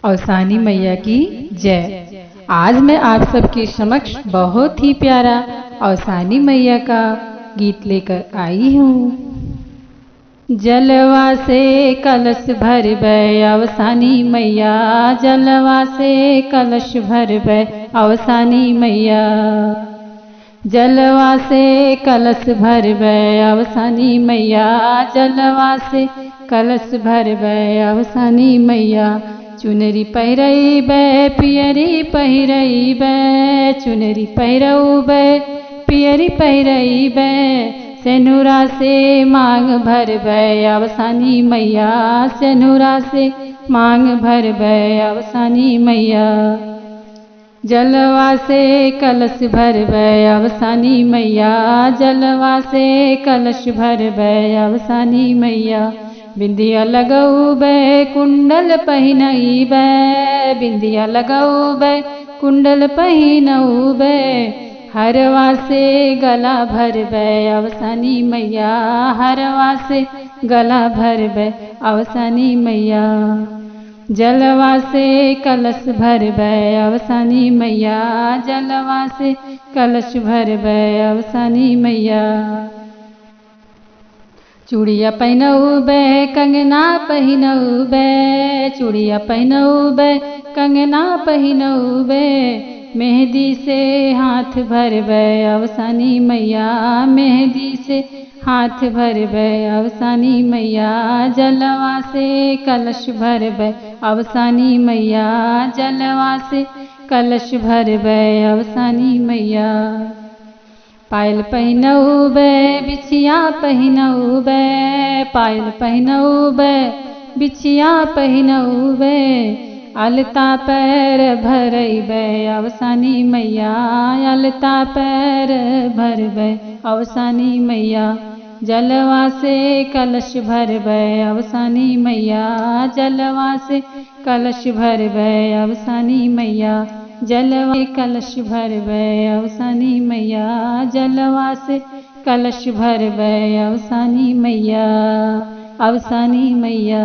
अवसानी मैया की जय। आज मैं आप सबके समक्ष बहुत ही प्यारा अवसानी मैया का गीत लेकर आई हूँ। जलवा से कलश भर बै अवसानी मैया, जलवा से कलश भर बै अवसानी मैया। जलवा से कलश भर बै अवसानी मैया, जलवा से कलश भर बै अवसानी मैया। चुनरी पहिरई बै पियरी पहिरई बै, चुनरी पहिरऊ बै पियरी पहिरई बै। सेनुरा से मांग भर बै अवसानी मैया, सेनुरा से मांग भर बै अवसानी मैया। जलवा से कलश भर बै अवसानी मैया, जलवा से कलश भर बै अवसानी मैया। बिंदिया लगऊ बै कुंडल पहिनई बै, बिंदिया लगऊ बै कुंडल पहिनऊ बै। हरवा से गला भर बै अवसानी मैया, हरवा से गला भर बै अवसानी मैया। जलवा से कलश भर बै अवसानी मैया, जलवा से कलश भर बै अवसानी मैया। चूड़िया पहिनऊ बै कंगना पहिनऊ बै, चूड़िया पहिनऊ बै कंगना पहिनऊ बै। मेहंदी से हाथ भर बै अवसानी मैया, मेहंदी से हाथ भर बै अवसानी मैया। जलवा से कलश भर बै अवसानी मैया, जलवा से कलश भर बै अवसानी मैया। पायल पहिनऊ बै बिछिया पहिनऊ बै, पायल पहिनऊ बै बिछिया पहिनऊ बै। अलता पैर भरई बै अवसानी मैया, अलता पैर भर बै अवसानी मैया। जलवा से कलश भर बै अवसानी मैया, जलवा से कलश भर बै अवसानी मैया। जलवा से कलश भर बै अवसानी मैया, जलवा से कलश भर बै अवसानी मैया, अवसानी मैया।